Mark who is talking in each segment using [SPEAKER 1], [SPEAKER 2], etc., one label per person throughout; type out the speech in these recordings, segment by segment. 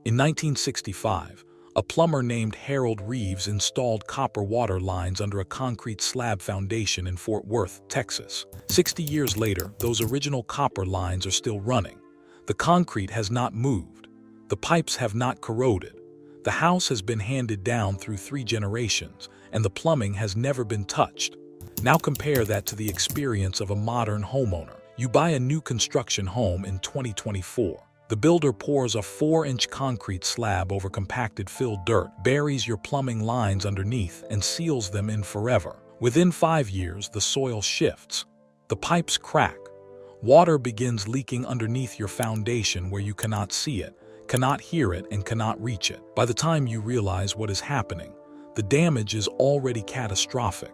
[SPEAKER 1] In 1965, a plumber named Harold Reeves installed copper water lines under a concrete slab foundation in Fort Worth, Texas. 60 years later, those original copper lines are still running. The concrete has not moved. The pipes have not corroded. The house has been handed down through 3 generations, and the plumbing has never been touched. Now compare that to the experience of a modern homeowner. You buy a new construction home in 2024. The builder pours a 4-inch concrete slab over compacted filled dirt, buries your plumbing lines underneath, and seals them in forever. Within 5 years, the soil shifts. The pipes crack. Water begins leaking underneath your foundation where you cannot see it, cannot hear it, and cannot reach it. By the time you realize what is happening, the damage is already catastrophic.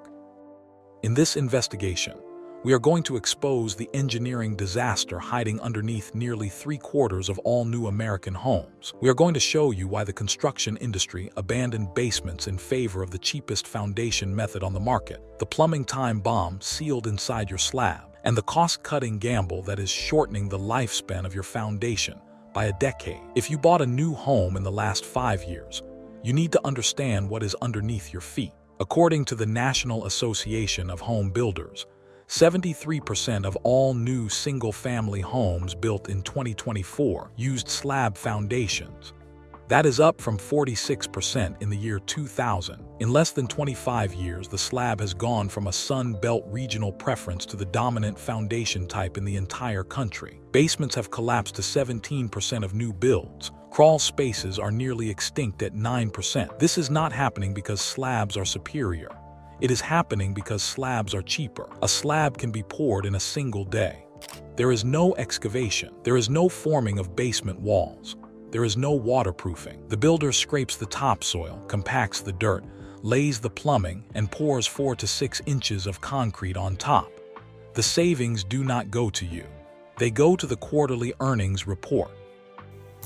[SPEAKER 1] In this investigation, we are going to expose the engineering disaster hiding underneath nearly 3/4 of all new American homes. We are going to show you why the construction industry abandoned basements in favor of the cheapest foundation method on the market, the plumbing time bomb sealed inside your slab, and the cost-cutting gamble that is shortening the lifespan of your foundation by a decade. If you bought a new home in the last 5 years, you need to understand what is underneath your feet. According to the National Association of Home Builders, 73% of all new single-family homes built in 2024 used slab foundations. That is up from 46% in the year 2000. In less than 25 years, the slab has gone from a Sun Belt regional preference to the dominant foundation type in the entire country. Basements have collapsed to 17% of new builds. Crawl spaces are nearly extinct at 9%. This is not happening because slabs are superior. It is happening because slabs are cheaper. A slab can be poured in a single day. There is no excavation. There is no forming of basement walls. There is no waterproofing. The builder scrapes the topsoil, compacts the dirt, lays the plumbing, and pours 4 to 6 inches of concrete on top. The savings do not go to you. They go to the quarterly earnings report.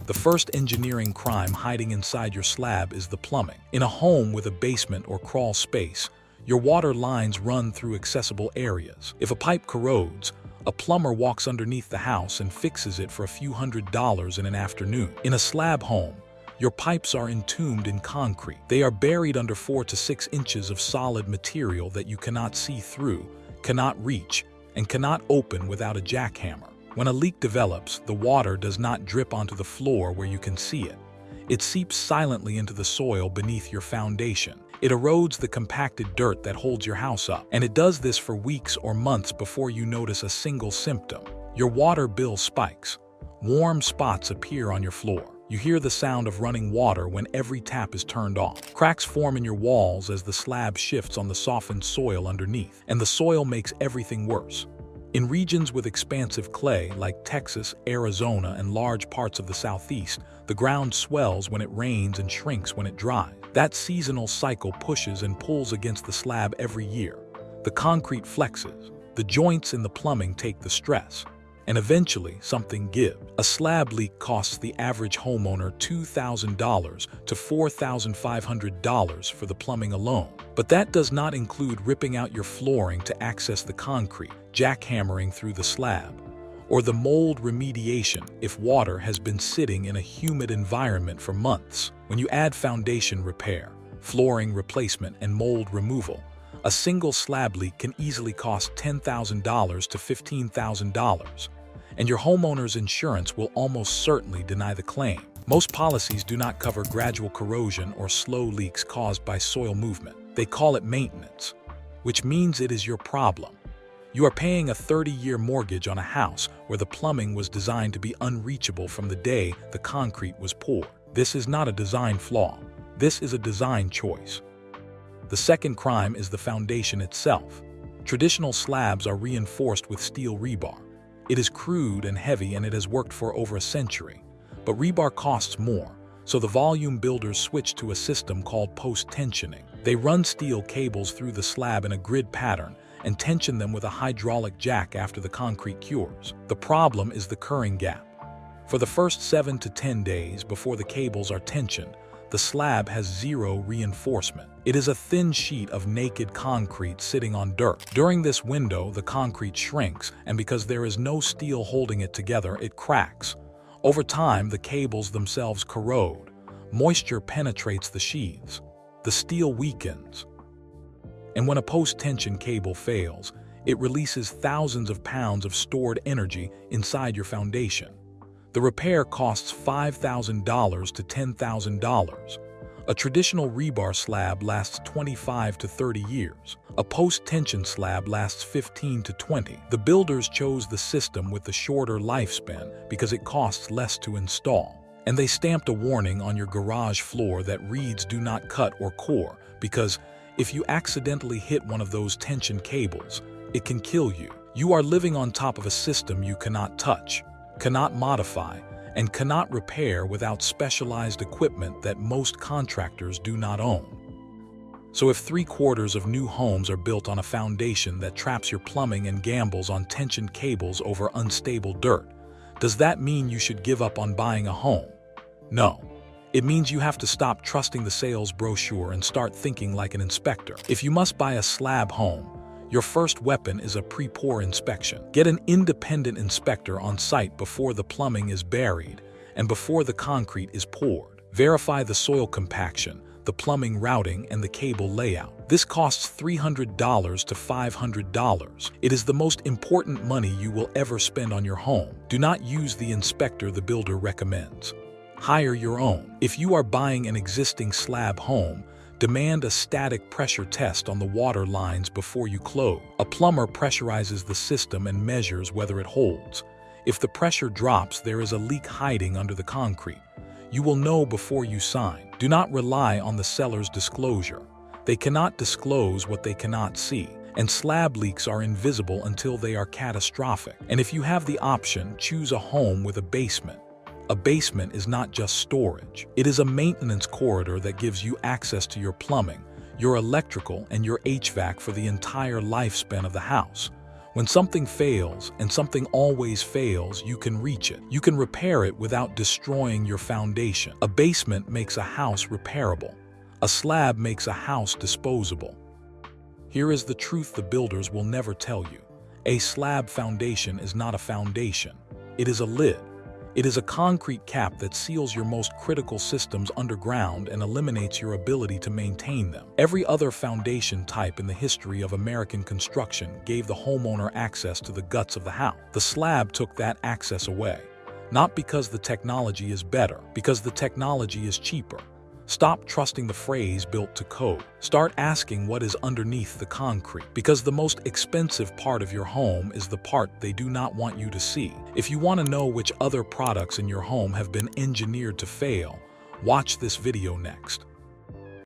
[SPEAKER 1] The first engineering crime hiding inside your slab is the plumbing. In a home with a basement or crawl space, your water lines run through accessible areas. If a pipe corrodes, a plumber walks underneath the house and fixes it for a few $100s in an afternoon. In a slab home, your pipes are entombed in concrete. They are buried under 4 to 6 inches of solid material that you cannot see through, cannot reach, and cannot open without a jackhammer. When a leak develops, the water does not drip onto the floor where you can see it. It seeps silently into the soil beneath your foundation. It erodes the compacted dirt that holds your house up, and it does this for weeks or months before you notice a single symptom. Your water bill spikes. Warm spots appear on your floor. You hear the sound of running water when every tap is turned off. Cracks form in your walls as the slab shifts on the softened soil underneath, and the soil makes everything worse. In regions with expansive clay like Texas, Arizona, and large parts of the Southeast, the ground swells when it rains and shrinks when it dries. That seasonal cycle pushes and pulls against the slab every year. The concrete flexes. The joints in the plumbing take the stress. And eventually, something gives. A slab leak costs the average homeowner $2,000 to $4,500 for the plumbing alone. But that does not include ripping out your flooring to access the concrete, jackhammering through the slab, or the mold remediation if water has been sitting in a humid environment for months. When you add foundation repair, flooring replacement, and mold removal, a single slab leak can easily cost $10,000 to $15,000, and your homeowner's insurance will almost certainly deny the claim. Most policies do not cover gradual corrosion or slow leaks caused by soil movement. They call it maintenance, which means it is your problem. You are paying a 30-year mortgage on a house where the plumbing was designed to be unreachable from the day the concrete was poured. This is not a design flaw. This is a design choice. The second crime is the foundation itself. Traditional slabs are reinforced with steel rebar. It is crude and heavy, and it has worked for over a century. But rebar costs more, so the volume builders switch to a system called post-tensioning. They run steel cables through the slab in a grid pattern and tension them with a hydraulic jack after the concrete cures. The problem is the curing gap. For the first 7 to 10 days before the cables are tensioned, the slab has zero reinforcement. It is a thin sheet of naked concrete sitting on dirt. During this window, the concrete shrinks, and because there is no steel holding it together, it cracks. Over time, the cables themselves corrode. Moisture penetrates the sheaths. The steel weakens. And when a post-tension cable fails, it releases thousands of pounds of stored energy inside your foundation. The repair costs $5,000 to $10,000. A traditional rebar slab lasts 25 to 30 years. A post-tension slab lasts 15 to 20. The builders chose the system with the shorter lifespan because it costs less to install. And they stamped a warning on your garage floor that reads "Do not cut or core," because if you accidentally hit one of those tension cables, it can kill you. You are living on top of a system you cannot touch, cannot modify, and cannot repair without specialized equipment that most contractors do not own. So if 3/4 of new homes are built on a foundation that traps your plumbing and gambles on tension cables over unstable dirt, does that mean you should give up on buying a home? No. It means you have to stop trusting the sales brochure and start thinking like an inspector. If you must buy a slab home, your first weapon is a pre-pour inspection. Get an independent inspector on site before the plumbing is buried and before the concrete is poured. Verify the soil compaction, the plumbing routing, and the cable layout. This costs $300 to $500. It is the most important money you will ever spend on your home. Do not use the inspector the builder recommends. Hire your own. If you are buying an existing slab home, demand a static pressure test on the water lines before you close. A plumber pressurizes the system and measures whether it holds. If the pressure drops, there is a leak hiding under the concrete. You will know before you sign. Do not rely on the seller's disclosure. They cannot disclose what they cannot see, and slab leaks are invisible until they are catastrophic. And if you have the option, choose a home with a basement. A basement is not just storage. It is a maintenance corridor that gives you access to your plumbing, your electrical, and your HVAC for the entire lifespan of the house. When something fails, and something always fails, you can reach it. You can repair it without destroying your foundation. A basement makes a house repairable. A slab makes a house disposable. Here is the truth the builders will never tell you. A slab foundation is not a foundation. It is a lid. It is a concrete cap that seals your most critical systems underground and eliminates your ability to maintain them. Every other foundation type in the history of American construction gave the homeowner access to the guts of the house. The slab took that access away. Not because the technology is better, because the technology is cheaper. Stop trusting the phrase "built to code." Start asking what is underneath the concrete, because the most expensive part of your home is the part they do not want you to see. If you want to know which other products in your home have been engineered to fail, watch this video next.